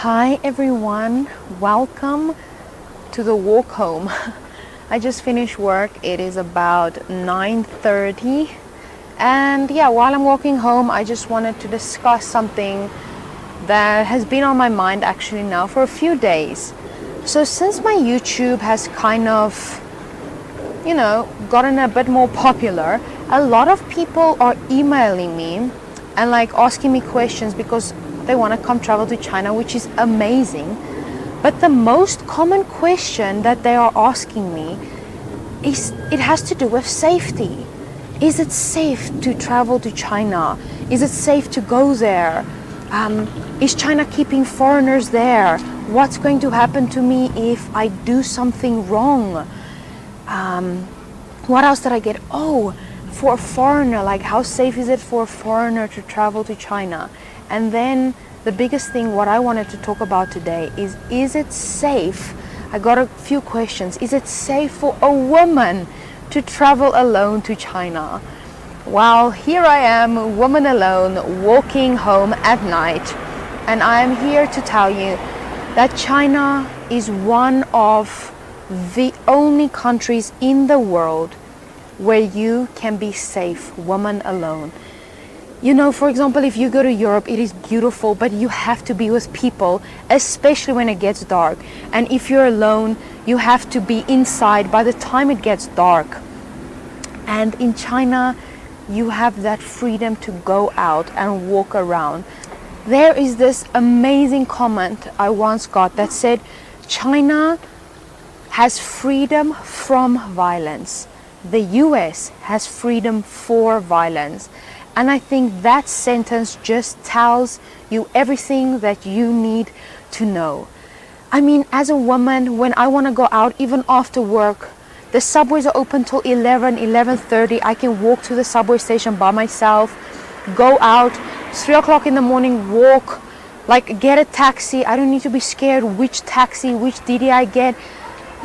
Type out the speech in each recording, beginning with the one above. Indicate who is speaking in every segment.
Speaker 1: Hi everyone, welcome to the walk home. I just finished work. It is about 9:30 and while I'm walking home I just wanted to discuss something that has been on my mind actually now for a few days. So since my YouTube has kind of gotten a bit more popular, a lot of people are emailing me and asking me questions because they want to come travel to China, which is amazing. But the most common question that they are asking me is, it has to do with safety. Is it safe to travel to China? Is it safe to go there? Is China keeping foreigners there? What's going to happen to me if I do something wrong? What else did I get? Oh, for a foreigner, how safe is it for a foreigner to travel to China? And then the biggest thing what I wanted to talk about today is it safe? I got a few questions. Is it safe for a woman to travel alone to China? Well, here I am, a woman alone, walking home at night, and I am here to tell you that China is one of the only countries in the world where you can be safe, woman alone. For example, if you go to Europe, it is beautiful, but you have to be with people, especially when it gets dark. And if you're alone, you have to be inside by the time it gets dark. And in China, you have that freedom to go out and walk around. There is this amazing comment I once got that said, China has freedom from violence. The US has freedom for violence. And I think that sentence just tells you everything that you need to know. I mean, as a woman, when I want to go out, even after work, the subways are open till 11:30. I can walk to the subway station by myself, go out, 3 o'clock in the morning, walk, get a taxi. I don't need to be scared which taxi, which DD I get.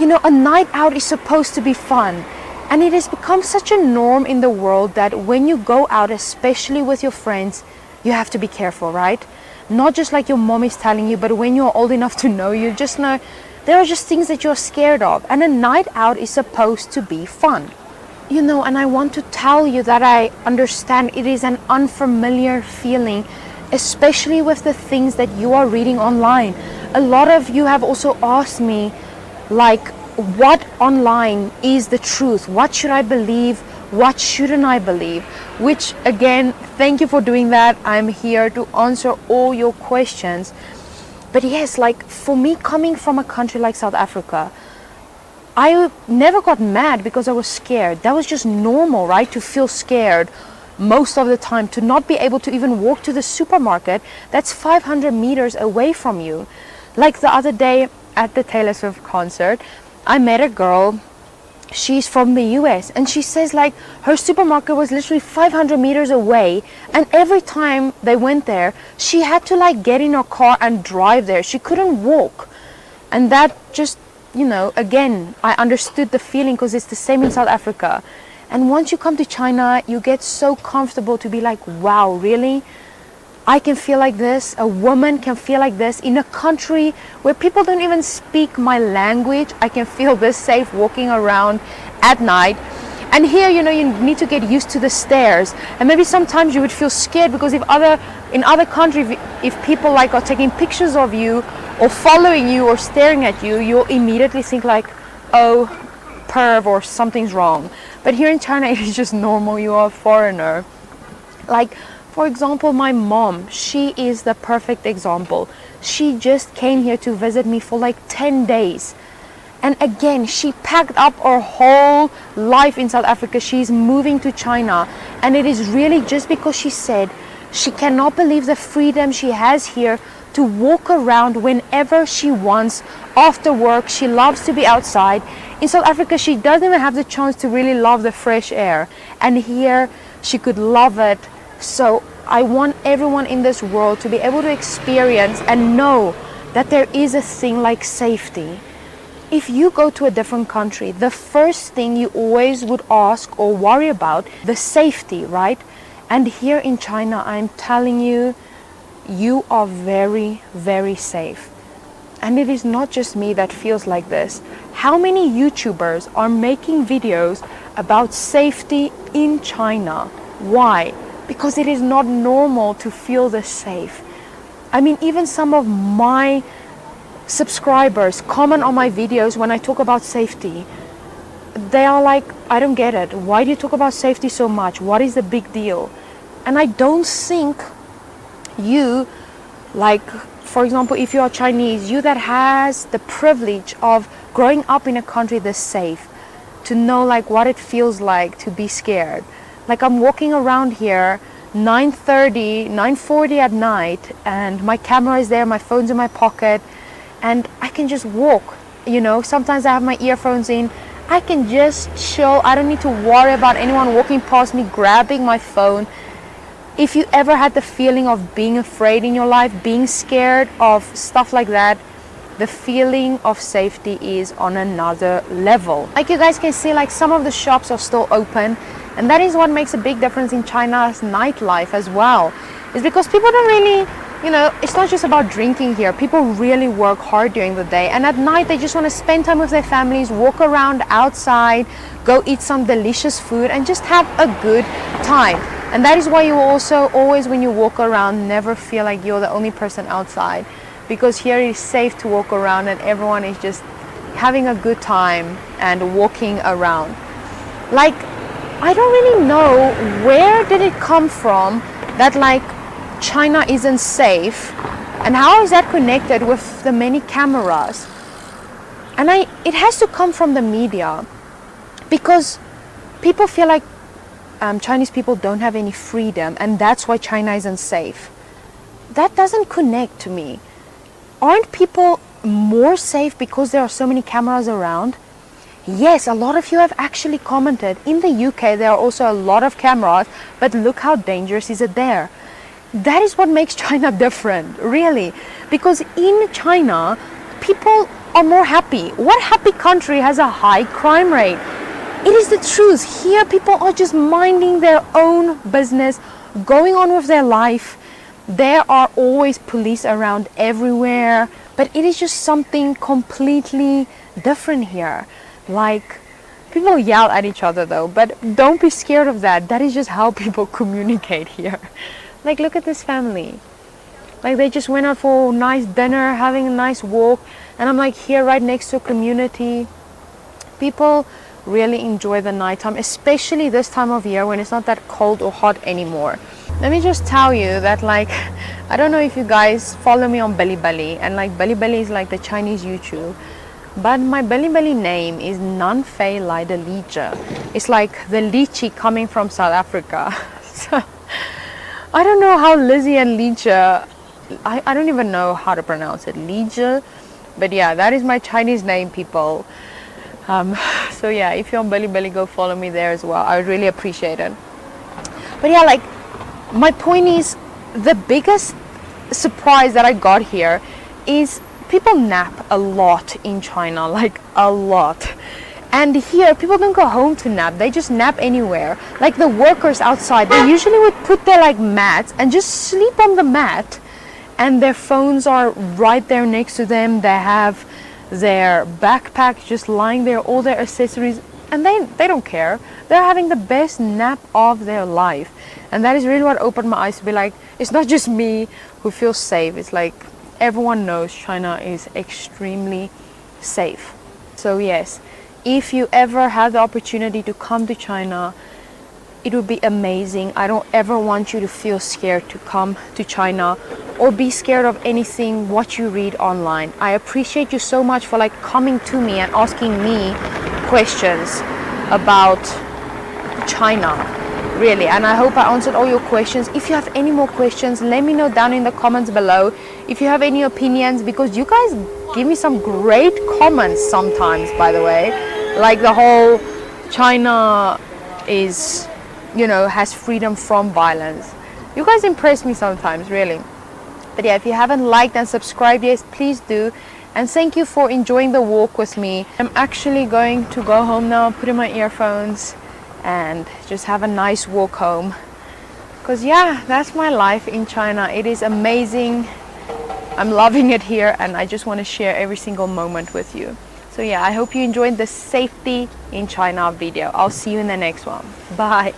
Speaker 1: A night out is supposed to be fun. And it has become such a norm in the world that when you go out, especially with your friends, you have to be careful, right? Not just like your mom is telling you, but when you're old enough to know, you just know there are just things that you're scared of. And a night out is supposed to be fun. And I want to tell you that I understand it is an unfamiliar feeling, especially with the things that you are reading online. A lot of you have also asked me, what online is the truth? What should I believe? What shouldn't I believe? Which, again, thank you for doing that. I'm here to answer all your questions. But yes, for me, coming from a country like South Africa, I never got mad because I was scared. That was just normal, right? To feel scared most of the time, to not be able to even walk to the supermarket that's 500 meters away from you. Like the other day at the Taylor Swift concert, I met a girl, she's from the US, and she says her supermarket was literally 500 meters away, and every time they went there, she had to get in her car and drive there. She couldn't walk. And that just, again, I understood the feeling because it's the same in South Africa. And once you come to China, you get so comfortable to be wow, really? I can feel like this, a woman can feel like this in a country where people don't even speak my language. I can feel this safe walking around at night. And here, you need to get used to the stairs. And maybe sometimes you would feel scared because in other countries, if people are taking pictures of you or following you or staring at you, you'll immediately think oh, perv, or something's wrong. But here in China, it is just normal. You are a foreigner. For example, my mom, she is the perfect example. She just came here to visit me for 10 days. And again, she packed up her whole life in South Africa. She's moving to China. And it is really just because she said she cannot believe the freedom she has here to walk around whenever she wants. After work, she loves to be outside. In South Africa, she doesn't even have the chance to really love the fresh air. And here, she could love it. So I want everyone in this world to be able to experience and know that there is a thing like safety. If you go to a different country, the first thing you always would ask or worry about, the safety, right? And here in China, I'm telling you, you are very, very safe. And it is not just me that feels like this. How many YouTubers are making videos about safety in China? Why? Because it is not normal to feel this safe. I mean, even some of my subscribers comment on my videos when I talk about safety. They are like, I don't get it. Why do you talk about safety so much? What is the big deal? And I don't think you, like, for example, if you are Chinese, you that has the privilege of growing up in a country this safe, to know like what it feels like to be scared. Like, I'm walking around here 9:30, 9:40 at night, and my camera is there, my phone's in my pocket, and I can just walk. You know, sometimes I have my earphones in. I can just chill. I don't need to worry about anyone walking past me grabbing my phone. If you ever had the feeling of being afraid in your life, being scared of stuff like that, the feeling of safety is on another level. Like you guys can see, like some of the shops are still open, and that is what makes a big difference in China's nightlife as well. Is because people don't really, you know, it's not just about drinking here. People really work hard during the day, and at night they just want to spend time with their families, walk around outside, go eat some delicious food, and just have a good time. And that is why you also always, when you walk around, never feel like you're the only person outside, because here it is safe to walk around and everyone is just having a good time and walking around. Like, I don't really know where did it come from that like China isn't safe, and how is that connected with the many cameras? And it has to come from the media, because people feel like Chinese people don't have any freedom, and that's why China isn't safe. That doesn't connect to me. Aren't people more safe because there are so many cameras around? Yes, a lot of you have actually commented. In the UK, there are also a lot of cameras, but look how dangerous is it there. That is what makes China different, really. Because in China, people are more happy. What happy country has a high crime rate? It is the truth. Here, people are just minding their own business, going on with their life. There are always police around everywhere, but it is just something completely different here. Like, people yell at each other though, but don't be scared of that. That is just how people communicate here. Like, look at this family. Like, they just went out for a nice dinner, having a nice walk, and I'm like here right next to a community. People really enjoy the nighttime, especially this time of year when it's not that cold or hot anymore. Let me just tell you that, like, I don't know if you guys follow me on Bilibili, and like Bilibili is like the Chinese YouTube, but my Bilibili name is Nanfei Lai de Lychee. It's like the lychee coming from South Africa. So I don't know how Lizzie and Lychee, I don't even know how to pronounce it, Lychee, but yeah, that is my Chinese name, people. So yeah, if you're on Bilibili, go follow me there as well. I would really appreciate it. But yeah, like, my point is, the biggest surprise that I got here is people nap a lot in China, like a lot. And here, people don't go home to nap, they just nap anywhere. Like the workers outside, they usually would put their like mats and just sleep on the mat. And their phones are right there next to them. They have their backpack just lying there, all their accessories, and they don't care. They're having the best nap of their life. And that is really what opened my eyes to be like, it's not just me who feels safe. It's like everyone knows China is extremely safe. So yes, if you ever have the opportunity to come to China, it would be amazing. I don't ever want you to feel scared to come to China or be scared of anything what you read online. I appreciate you so much for like coming to me and asking me questions about China, really. And I hope I answered all your questions. If you have any more questions, let me know down in the comments below. If you have any opinions, because you guys give me some great comments sometimes, by the way. Like the whole China is, you know, has freedom from violence. You guys impress me sometimes, really. But yeah, if you haven't liked and subscribed yet, please do. And thank you for enjoying the walk with me. I'm actually going to go home now, put in my earphones, and just have a nice walk home. Because yeah, that's my life in China. It is amazing. I'm loving it here, and I just want to share every single moment with you. So yeah, I hope you enjoyed the safety in China video. I'll see you in the next one. Bye.